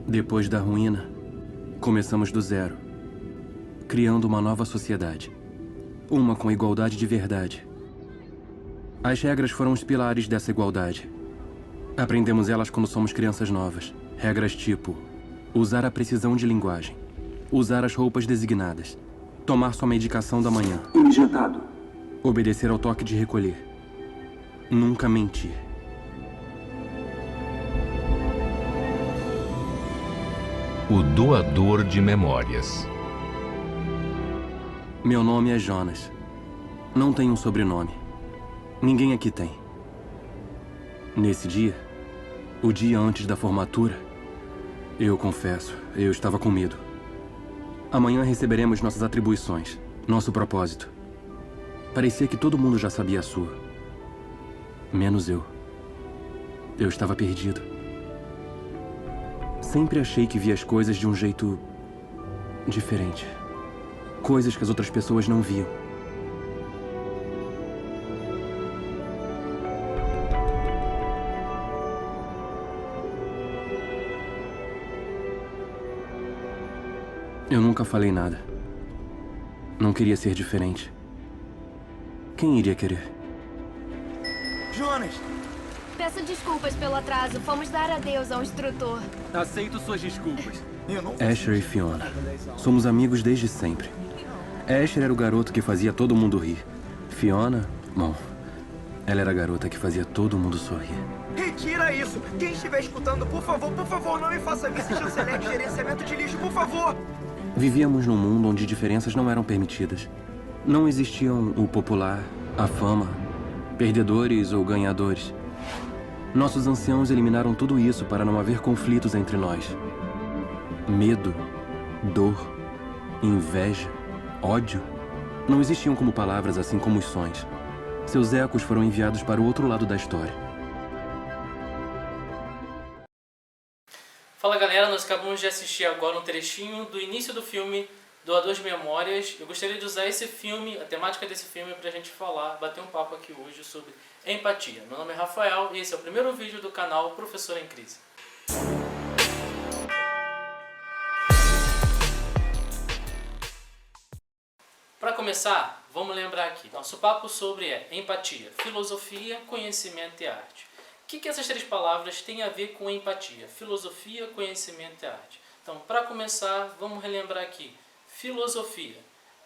Depois da ruína, começamos do zero, criando uma nova sociedade. Uma com igualdade de verdade. As regras foram os pilares dessa igualdade. Aprendemos elas quando somos crianças novas. Regras tipo: usar a precisão de linguagem, usar as roupas designadas, tomar sua medicação da manhã, Injetado. obedecer ao toque de recolher, nunca mentir. O doador de memórias. Meu nome é Jonas. Não tenho um sobrenome. Ninguém aqui tem. Nesse dia, o dia antes da formatura, eu confesso, eu estava com medo. Amanhã receberemos nossas atribuições, nosso propósito. Parecia que todo mundo já sabia a sua. Menos eu. Eu estava perdido. Sempre achei que via as coisas de um jeito diferente. Coisas que as outras pessoas não viam. Eu nunca falei nada. Não queria ser diferente. Quem iria querer? Jonas! Peço desculpas pelo atraso. Fomos dar adeus ao instrutor. Aceito suas desculpas. Eu não... Asher e Fiona. Somos amigos desde sempre. Asher era o garoto que fazia todo mundo rir. Fiona, bom, ela era a garota que fazia todo mundo sorrir. Retira isso! Quem estiver escutando, por favor, não me faça vice-chanceler de gerenciamento de lixo, por favor! Vivíamos num mundo onde diferenças não eram permitidas. Não existiam o popular, a fama, perdedores ou ganhadores. Nossos anciãos eliminaram tudo isso para não haver conflitos entre nós. Medo, dor, inveja, ódio não existiam como palavras, assim como os sons. Seus ecos foram enviados para o outro lado da história. Fala galera, nós acabamos de assistir agora um trechinho do início do filme Doador de Memórias. Eu gostaria de usar esse filme, a temática desse filme, pra gente falar, bater um papo aqui hoje sobre empatia. Meu nome é Rafael e esse é o primeiro vídeo do canal Professor em Crise. Para começar, vamos lembrar aqui, nosso papo sobre empatia, filosofia, conhecimento e arte. O que essas três palavras têm a ver com empatia? Filosofia, conhecimento e arte. Então, para começar, vamos relembrar aqui. Filosofia.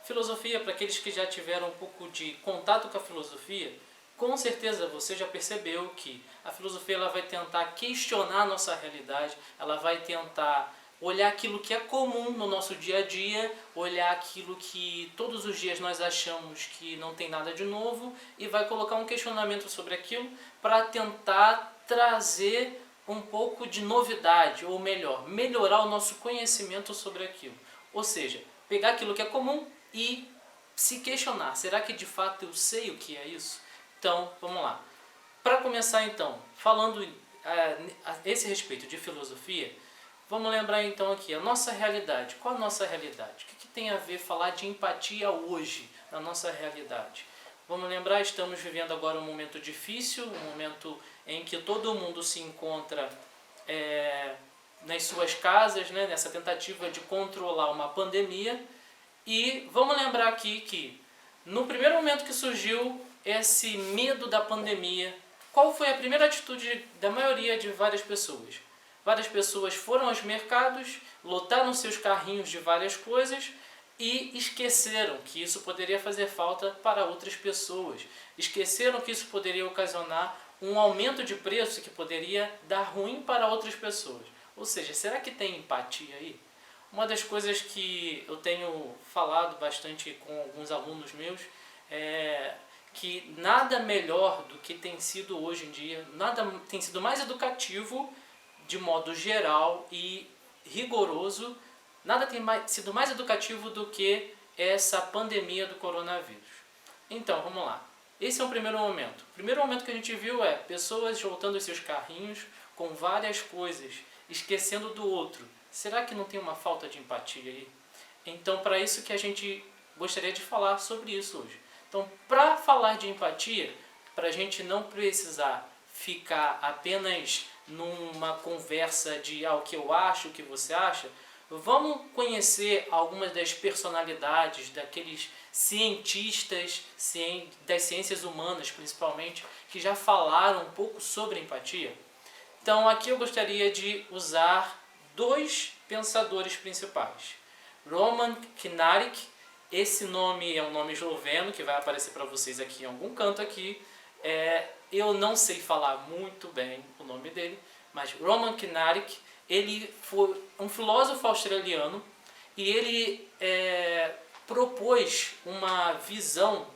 Filosofia, para aqueles que já tiveram um pouco de contato com a filosofia, com certeza você já percebeu que a filosofia ela vai tentar questionar a nossa realidade, ela vai tentar olhar aquilo que é comum no nosso dia a dia, olhar aquilo que todos os dias nós achamos que não tem nada de novo e vai colocar um questionamento sobre aquilo para tentar trazer um pouco de novidade, ou melhor, melhorar o nosso conhecimento sobre aquilo. Ou seja, pegar aquilo que é comum e se questionar, será que de fato eu sei o que é isso? Então, vamos lá. Para começar então, falando a esse respeito de filosofia, vamos lembrar então aqui a nossa realidade. Qual a nossa realidade? O que tem a ver falar de empatia hoje na nossa realidade? Vamos lembrar, estamos vivendo agora um momento difícil, um momento em que todo mundo se encontra nas suas casas, né, nessa tentativa de controlar uma pandemia. E vamos lembrar aqui que no primeiro momento que surgiu esse medo da pandemia, qual foi a primeira atitude da maioria de várias pessoas? Várias pessoas foram aos mercados, lotaram seus carrinhos de várias coisas e esqueceram que isso poderia fazer falta para outras pessoas. Esqueceram que isso poderia ocasionar um aumento de preço que poderia dar ruim para outras pessoas. Ou seja, será que tem empatia aí? Uma das coisas que eu tenho falado bastante com alguns alunos meus é que nada melhor do que tem sido hoje em dia, nada tem sido mais educativo de modo geral e rigoroso, nada tem sido mais educativo do que essa pandemia do coronavírus. Então, vamos lá. Esse é o primeiro momento. O primeiro momento que a gente viu é pessoas voltando os seus carrinhos com várias coisas, esquecendo do outro. Será que não tem uma falta de empatia aí? Então, para isso que a gente gostaria de falar sobre isso hoje. Então, para falar de empatia, para a gente não precisar ficar apenas numa conversa de o que eu acho, o que você acha, vamos conhecer algumas das personalidades daqueles cientistas das ciências humanas, principalmente, que já falaram um pouco sobre empatia. Então aqui eu gostaria de usar dois pensadores principais. Roman Knarik, esse nome é um nome esloveno que vai aparecer para vocês aqui em algum canto aqui. Eu não sei falar muito bem o nome dele, mas Roman Knarik, ele foi um filósofo australiano e ele propôs uma visão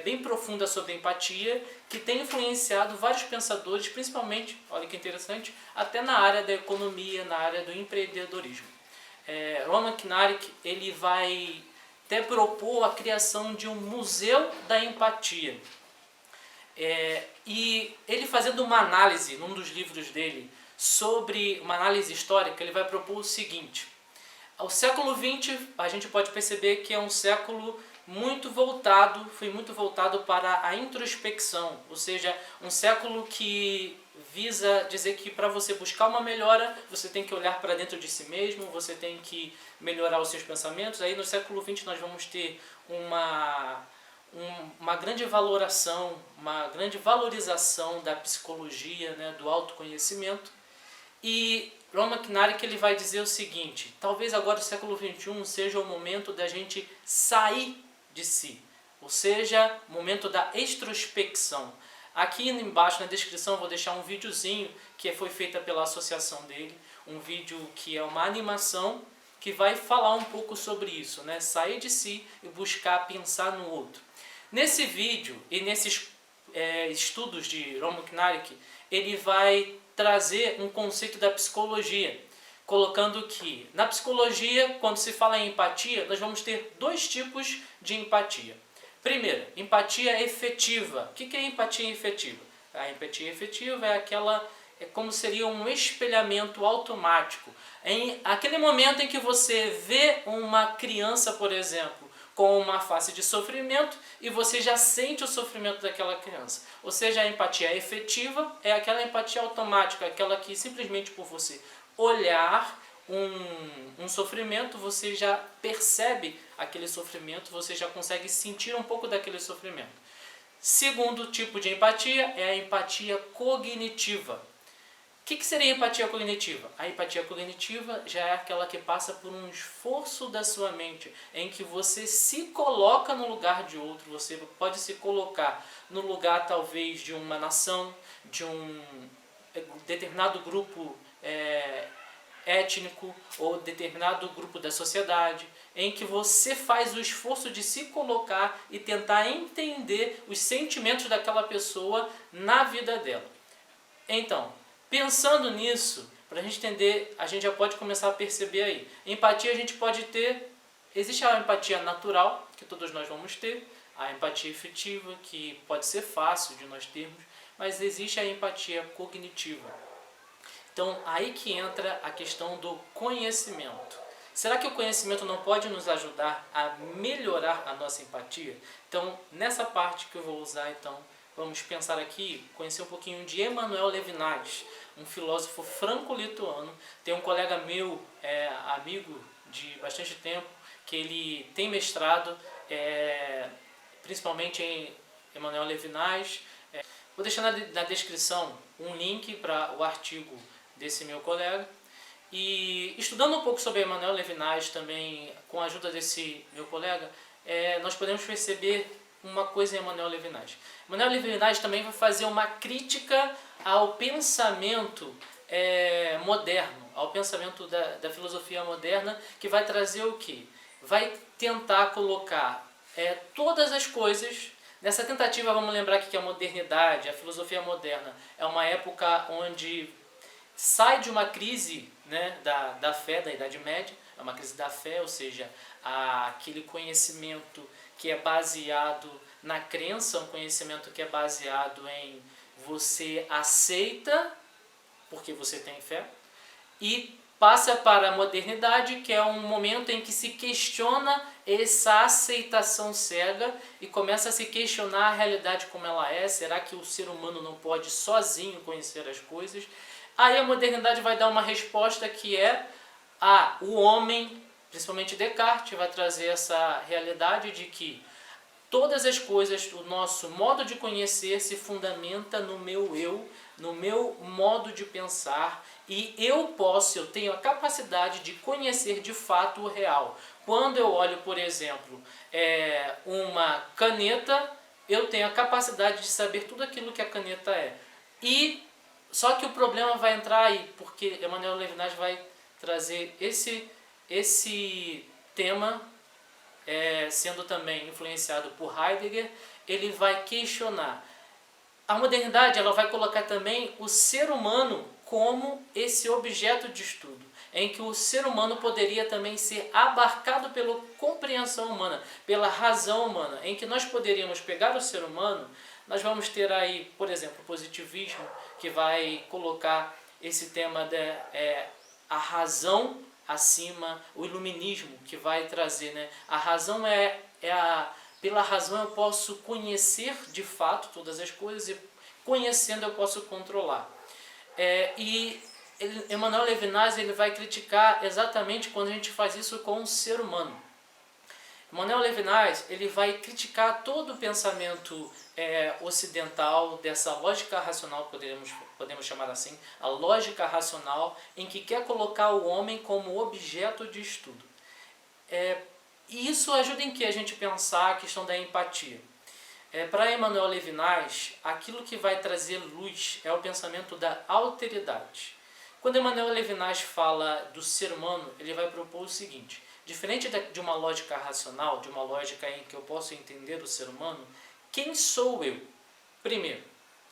bem profunda sobre a empatia, que tem influenciado vários pensadores, principalmente, olha que interessante, até na área da economia, na área do empreendedorismo. Roman Knarik, ele vai até propor a criação de um museu da empatia. E ele fazendo uma análise, num dos livros dele, sobre uma análise histórica, ele vai propor o seguinte: o século XX, a gente pode perceber que é um século foi muito voltado para a introspecção, ou seja, um século que visa dizer que para você buscar uma melhora, você tem que olhar para dentro de si mesmo, você tem que melhorar os seus pensamentos. Aí no século XX nós vamos ter uma grande valoração, uma grande valorização da psicologia, né, do autoconhecimento. E Roman Knarik, ele vai dizer o seguinte: talvez agora o século XXI seja o momento da gente sair de si, ou seja, o momento da extrospecção. Aqui embaixo na descrição eu vou deixar um videozinho que foi feita pela associação dele, um vídeo que é uma animação que vai falar um pouco sobre isso, né? Sair de si e buscar pensar no outro. Nesse vídeo e nesses estudos de Roman Knarik, ele vai trazer um conceito da psicologia, colocando que na psicologia, quando se fala em empatia, nós vamos ter dois tipos de empatia. Primeiro, empatia efetiva. O que é empatia efetiva? A empatia efetiva é como seria um espelhamento automático. Em aquele momento em que você vê uma criança, por exemplo, com uma face de sofrimento e você já sente o sofrimento daquela criança. Ou seja, a empatia efetiva é aquela empatia automática, aquela que simplesmente por você olhar um sofrimento, você já percebe aquele sofrimento, você já consegue sentir um pouco daquele sofrimento. Segundo tipo de empatia é a empatia cognitiva. O que seria a empatia cognitiva? A empatia cognitiva já é aquela que passa por um esforço da sua mente, em que você se coloca no lugar de outro, você pode se colocar no lugar talvez de uma nação, de um determinado grupo étnico ou determinado grupo da sociedade, em que você faz o esforço de se colocar e tentar entender os sentimentos daquela pessoa na vida dela. Então, pensando nisso, para a gente entender, a gente já pode começar a perceber aí. Empatia a gente pode ter, existe a empatia natural, que todos nós vamos ter, a empatia efetiva, que pode ser fácil de nós termos, mas existe a empatia cognitiva. Então, aí que entra a questão do conhecimento. Será que o conhecimento não pode nos ajudar a melhorar a nossa empatia? Então, nessa parte que eu vou usar, vamos pensar aqui, conhecer um pouquinho de Emmanuel Levinas, um filósofo franco-lituano. Tem um colega meu, amigo de bastante tempo, que ele tem mestrado, principalmente em Emmanuel Levinas. Vou deixar na descrição um link para o artigo desse meu colega. E estudando um pouco sobre Emmanuel Levinas também, com a ajuda desse meu colega, nós podemos perceber uma coisa em Emmanuel Levinas. Emmanuel Levinas também vai fazer uma crítica ao pensamento moderno, ao pensamento da filosofia moderna, que vai trazer o quê? Vai tentar colocar todas as coisas. Nessa tentativa, vamos lembrar que a modernidade, a filosofia moderna, é uma época onde sai de uma crise, né, da fé, da Idade Média, é uma crise da fé, ou seja, aquele conhecimento que é baseado na crença, um conhecimento que é baseado em você aceita porque você tem fé, e passa para a modernidade, que é um momento em que se questiona essa aceitação cega e começa a se questionar a realidade como ela é. Será que o ser humano não pode sozinho conhecer as coisas? Aí a modernidade vai dar uma resposta que é o homem, principalmente Descartes, vai trazer essa realidade de que todas as coisas, o nosso modo de conhecer se fundamenta no meu eu, no meu modo de pensar, e eu tenho a capacidade de conhecer de fato o real. Quando eu olho, por exemplo, uma caneta, eu tenho a capacidade de saber tudo aquilo que a caneta é. Só que o problema vai entrar aí, porque Emmanuel Levinas vai trazer esse tema, sendo também influenciado por Heidegger. Ele vai questionar. A modernidade ela vai colocar também o ser humano como esse objeto de estudo, em que o ser humano poderia também ser abarcado pela compreensão humana, pela razão humana, em que nós poderíamos pegar o ser humano. Nós vamos ter aí, por exemplo, o positivismo, que vai colocar esse tema a razão acima, o iluminismo, que vai trazer, né? A razão pela razão eu posso conhecer de fato todas as coisas e conhecendo eu posso controlar. Emmanuel Levinas ele vai criticar exatamente quando a gente faz isso com o ser humano. Emmanuel Levinas ele vai criticar todo o pensamento ocidental, dessa lógica racional, podemos chamar assim, a lógica racional, em que quer colocar o homem como objeto de estudo. E isso ajuda em que a gente pensar a questão da empatia. Para Emmanuel Levinas, aquilo que vai trazer luz é o pensamento da alteridade. Quando Emmanuel Levinas fala do ser humano, ele vai propor o seguinte: diferente de uma lógica racional, de uma lógica em que eu posso entender o ser humano, quem sou eu? Primeiro,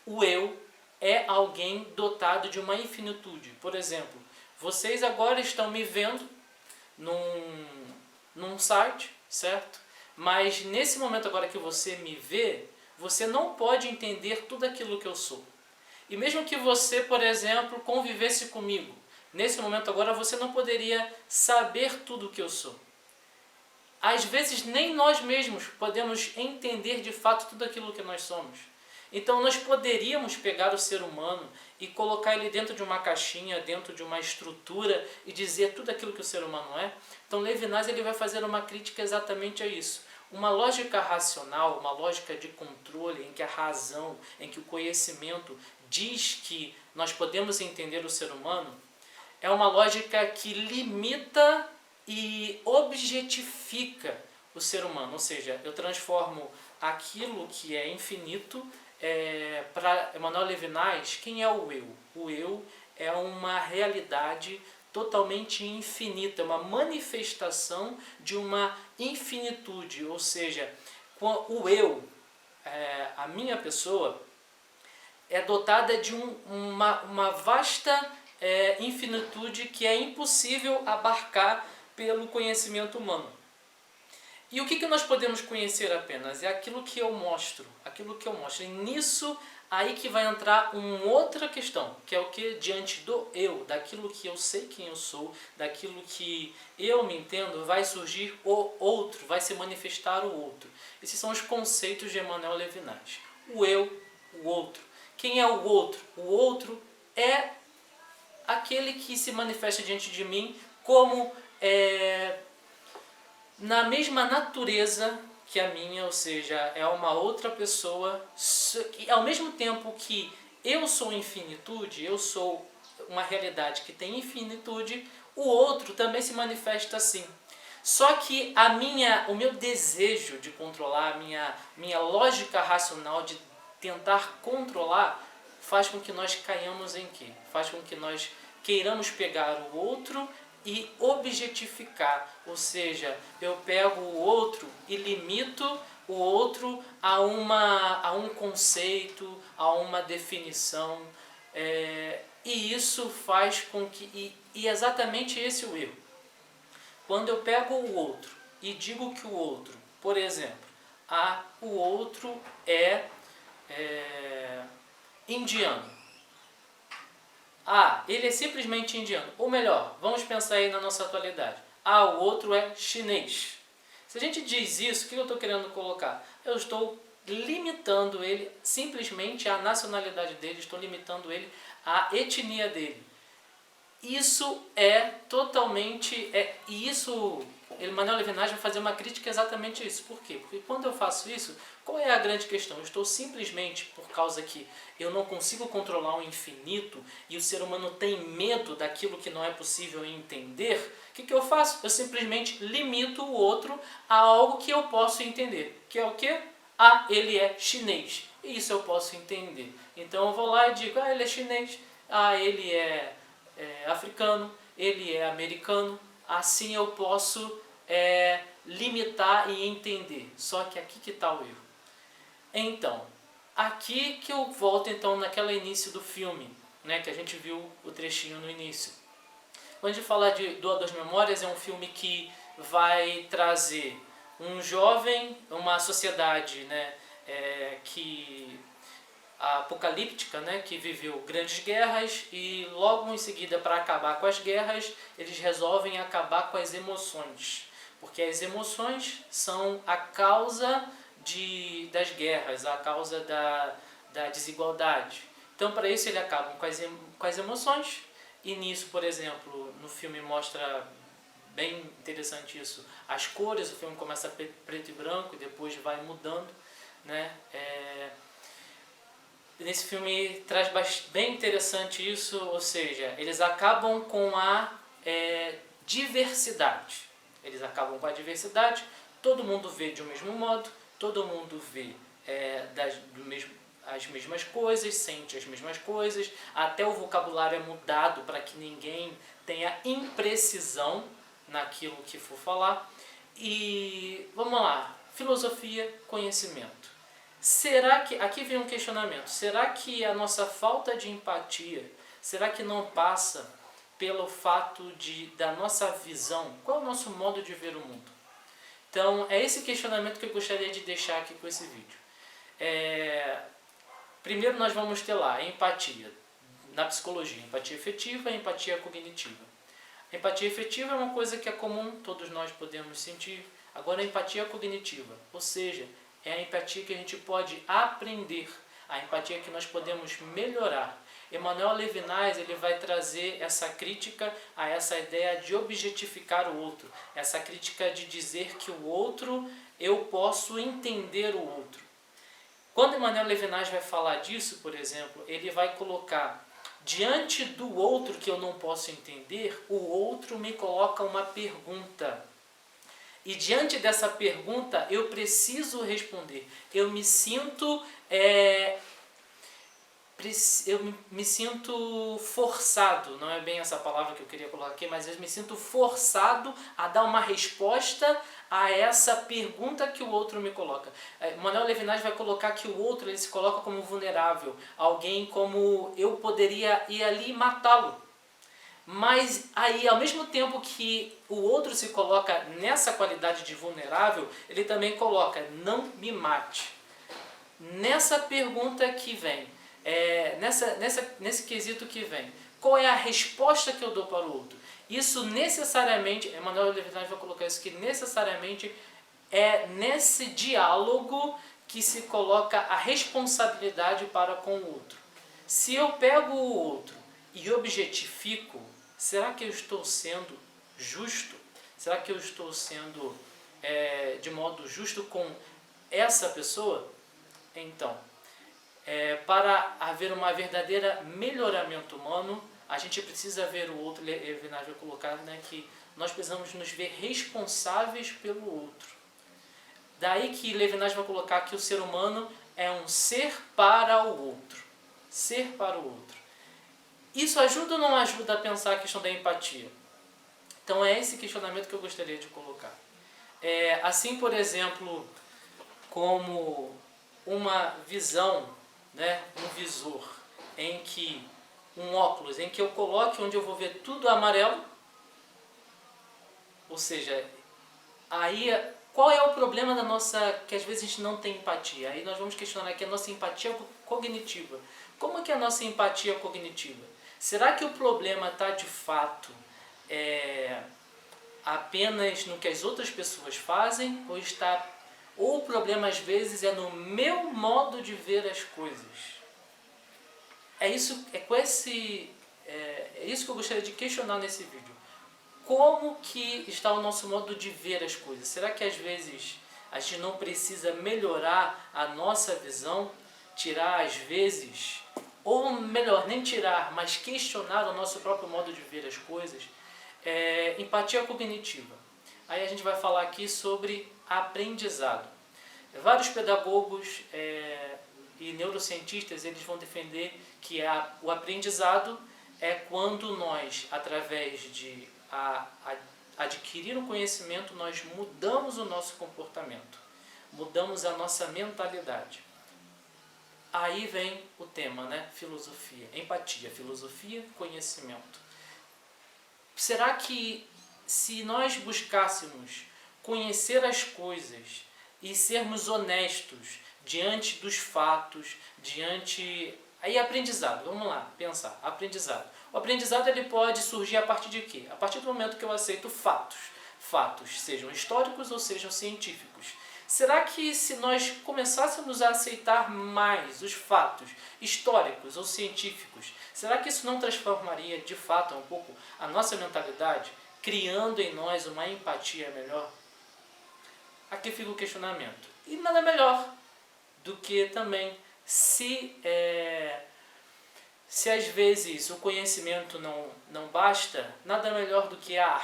o eu é alguém dotado de uma infinitude. Por exemplo, vocês agora estão me vendo num site, certo? Mas nesse momento agora que você me vê, você não pode entender tudo aquilo que eu sou. E mesmo que você, por exemplo, convivesse comigo, nesse momento agora você não poderia saber tudo o que eu sou. Às vezes nem nós mesmos podemos entender de fato tudo aquilo que nós somos. Então nós poderíamos pegar o ser humano e colocar ele dentro de uma caixinha, dentro de uma estrutura e dizer tudo aquilo que o ser humano é. Então Levinas ele vai fazer uma crítica exatamente a isso. Uma lógica racional, uma lógica de controle, em que a razão, em que o conhecimento diz que nós podemos entender o ser humano, é uma lógica que limita e objetifica o ser humano. Ou seja, eu transformo aquilo que é infinito. Para Emmanuel Levinas, quem é o eu? O eu é uma realidade totalmente infinita, uma manifestação de uma infinitude, ou seja, o eu, a minha pessoa, é dotada de uma vasta infinitude que é impossível abarcar pelo conhecimento humano. E o que nós podemos conhecer apenas? É aquilo que eu mostro, E nisso, aí que vai entrar uma outra questão, que é o que? Diante do eu, daquilo que eu sei quem eu sou, daquilo que eu me entendo, vai surgir o outro, vai se manifestar o outro. Esses são os conceitos de Emmanuel Levinas. O eu, o outro. Quem é o outro? O outro é aquele que se manifesta diante de mim como na mesma natureza que a minha, ou seja, é uma outra pessoa, e ao mesmo tempo que eu sou infinitude, eu sou uma realidade que tem infinitude, o outro também se manifesta assim. Só que o meu desejo de controlar, a minha lógica racional de tentar controlar, faz com que nós caiamos em quê? Faz com que nós queiramos pegar o outro e objetificar, ou seja, eu pego o outro e limito o outro a um conceito, a uma definição, e isso faz com que, e exatamente esse é o erro. Quando eu pego o outro e digo que o outro, por exemplo, o outro é indiano. Ah, ele é simplesmente indiano. Ou melhor, vamos pensar aí na nossa atualidade. Ah, o outro é chinês. Se a gente diz isso, o que eu estou querendo colocar? Eu estou limitando ele simplesmente à nacionalidade dele, estou limitando ele à etnia dele. Isso é totalmente... e isso, Manuel Levinas vai fazer uma crítica exatamente a isso. Por quê? Porque quando eu faço isso, qual é a grande questão? Eu estou simplesmente, por causa que eu não consigo controlar o infinito e o ser humano tem medo daquilo que não é possível entender, o que eu faço? Eu simplesmente limito o outro a algo que eu posso entender. Que é o quê? Ah, ele é chinês. E isso eu posso entender. Então eu vou lá e digo, ah, ele é chinês. Ah, ele é africano. Ele é americano. Assim eu posso limitar e entender. Só que aqui que está o erro. Então, aqui que eu volto então naquele início do filme, né, que a gente viu o trechinho no início. Quando a gente fala de Doador de Memórias, é um filme que vai trazer um jovem, uma sociedade, né, apocalíptica, né, que viveu grandes guerras e logo em seguida, para acabar com as guerras, eles resolvem acabar com as emoções. Porque as emoções são a causa das guerras, a causa da desigualdade. Então, para isso, eles acabam com as emoções. E nisso, por exemplo, no filme mostra bem interessante isso. As cores, o filme começa preto e branco e depois vai mudando, né? Nesse filme traz bem interessante isso, ou seja, eles acabam com a diversidade. Eles acabam com a diversidade, todo mundo vê de um mesmo modo, todo mundo vê as mesmas coisas, sente as mesmas coisas, até o vocabulário é mudado para que ninguém tenha imprecisão naquilo que for falar. E vamos lá, filosofia, conhecimento. Será que, aqui vem um questionamento, será que a nossa falta de empatia, será que não passa pelo fato da nossa visão? Qual é o nosso modo de ver o mundo? Então, é esse questionamento que eu gostaria de deixar aqui com esse vídeo. Primeiro nós vamos ter lá a empatia, na psicologia, empatia efetiva e empatia cognitiva. A empatia efetiva é uma coisa que é comum, todos nós podemos sentir. Agora a empatia cognitiva, ou seja, é a empatia que a gente pode aprender, a empatia que nós podemos melhorar. Emmanuel Levinas ele vai trazer essa crítica a essa ideia de objetificar o outro, essa crítica de dizer que o outro, eu posso entender o outro. Quando Emmanuel Levinas vai falar disso, por exemplo, ele vai colocar diante do outro que eu não posso entender, o outro me coloca uma pergunta. E diante dessa pergunta eu preciso responder. Eu me sinto forçado, não é bem essa palavra que eu queria colocar aqui, mas eu me sinto forçado a dar uma resposta a essa pergunta que o outro me coloca. Manuel Levinas vai colocar que o outro ele se coloca como vulnerável, alguém como eu poderia ir ali e matá-lo. Mas aí, ao mesmo tempo que o outro se coloca nessa qualidade de vulnerável, ele também coloca, não me mate. Nessa pergunta que vem, nesse quesito que vem, qual é a resposta que eu dou para o outro? Isso necessariamente, Emmanuel Levinas vai colocar isso, que necessariamente é nesse diálogo que se coloca a responsabilidade para com o outro. Se eu pego o outro e objetifico, será que eu estou sendo justo? Será que eu estou sendo de modo justo com essa pessoa? Então, para haver uma verdadeira melhoramento humano, a gente precisa ver o outro. Levinas vai colocar, né, que nós precisamos nos ver responsáveis pelo outro. Daí que Levinas vai colocar que o ser humano é um ser para o outro. Ser para o outro. Isso ajuda ou não ajuda a pensar a questão da empatia? Então é esse questionamento que eu gostaria de colocar. Assim, por exemplo, como uma visão, né, um visor, em que um óculos, em que eu coloque onde eu vou ver tudo amarelo, ou seja, aí qual é o problema da nossa, que às vezes a gente não tem empatia? Aí nós vamos questionar aqui a nossa empatia cognitiva. Como que é a nossa empatia cognitiva? Será que o problema está de fato apenas no que as outras pessoas fazem, ou o problema às vezes é no meu modo de ver as coisas? É isso que eu gostaria de questionar nesse vídeo. Como que está o nosso modo de ver as coisas? Será que às vezes a gente não precisa melhorar a nossa visão, tirar às vezes, ou melhor, nem tirar, mas questionar o nosso próprio modo de ver as coisas? Empatia cognitiva. Aí a gente vai falar aqui sobre aprendizado. Vários pedagogos e neurocientistas, eles vão defender que o aprendizado é quando nós, através de adquirir o conhecimento, nós mudamos o nosso comportamento, mudamos a nossa mentalidade. Aí vem o tema, né? Filosofia, empatia, filosofia, conhecimento. Será que se nós buscássemos conhecer as coisas e sermos honestos diante dos fatos, Aí aprendizado, vamos lá, pensar, aprendizado. O aprendizado ele pode surgir a partir de quê? A partir do momento que eu aceito fatos. Fatos, sejam históricos ou sejam científicos. Será que se nós começássemos a aceitar mais os fatos históricos ou científicos, será que isso não transformaria de fato um pouco a nossa mentalidade, criando em nós uma empatia melhor? Aqui fica o questionamento. E nada melhor do que também se às vezes o conhecimento não basta, nada melhor do que a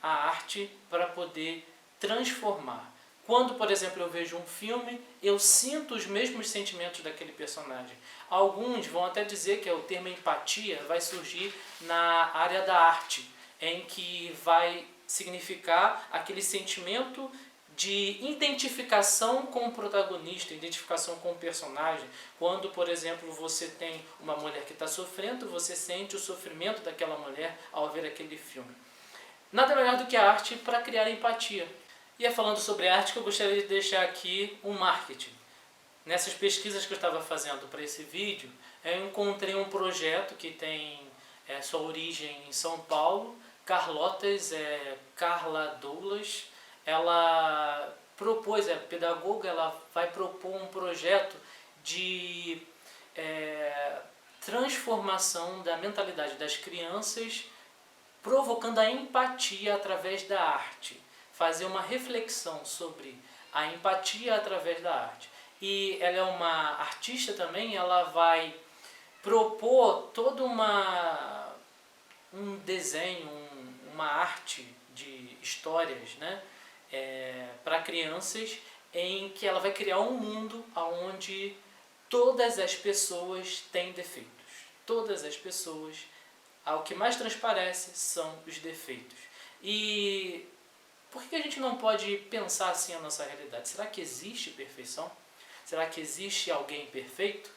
arte para poder transformar. Quando, por exemplo, eu vejo um filme, eu sinto os mesmos sentimentos daquele personagem. Alguns vão até dizer que o termo empatia vai surgir na área da arte, em que vai significar aquele sentimento de identificação com o protagonista, identificação com o personagem. Quando, por exemplo, você tem uma mulher que está sofrendo, você sente o sofrimento daquela mulher ao ver aquele filme. Nada melhor do que a arte para criar empatia. E falando sobre arte, que eu gostaria de deixar aqui um marketing. Nessas pesquisas que eu estava fazendo para esse vídeo, eu encontrei um projeto que tem sua origem em São Paulo. Carla Douglas. Ela propôs, pedagoga, ela vai propor um projeto de transformação da mentalidade das crianças, provocando a empatia através da arte. Fazer uma reflexão sobre a empatia através da arte. E ela é uma artista também, ela vai propor todo um desenho, uma arte de histórias, né? Para crianças, em que ela vai criar um mundo onde todas as pessoas têm defeitos. Todas as pessoas, o que mais transparece são os defeitos. E por que a gente não pode pensar assim a nossa realidade? Será que existe perfeição? Será que existe alguém perfeito?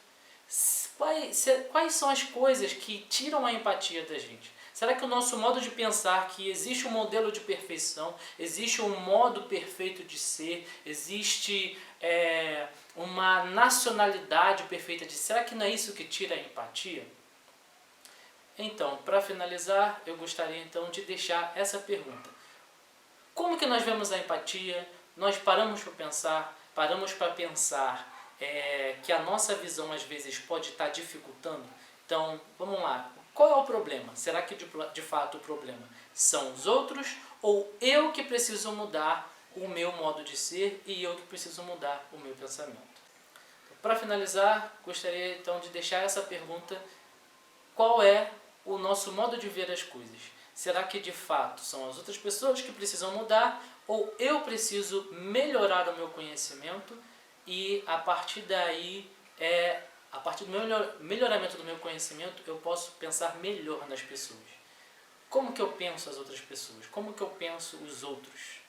Quais são as coisas que tiram a empatia da gente? Será que o nosso modo de pensar que existe um modelo de perfeição, existe um modo perfeito de ser, existe uma nacionalidade perfeita de ser, será que não é isso que tira a empatia? Então, para finalizar, eu gostaria então de deixar essa pergunta. Como que nós vemos a empatia? Nós paramos para pensar que a nossa visão às vezes pode estar dificultando? Então, vamos lá. Qual é o problema? Será que de fato o problema são os outros ou eu que preciso mudar o meu modo de ser e eu que preciso mudar o meu pensamento? Então, para finalizar, gostaria então de deixar essa pergunta: qual é o nosso modo de ver as coisas? Será que de fato são as outras pessoas que precisam mudar ou eu preciso melhorar o meu conhecimento e a partir daí a partir do melhoramento do meu conhecimento, eu posso pensar melhor nas pessoas. Como que eu penso as outras pessoas? Como que eu penso os outros?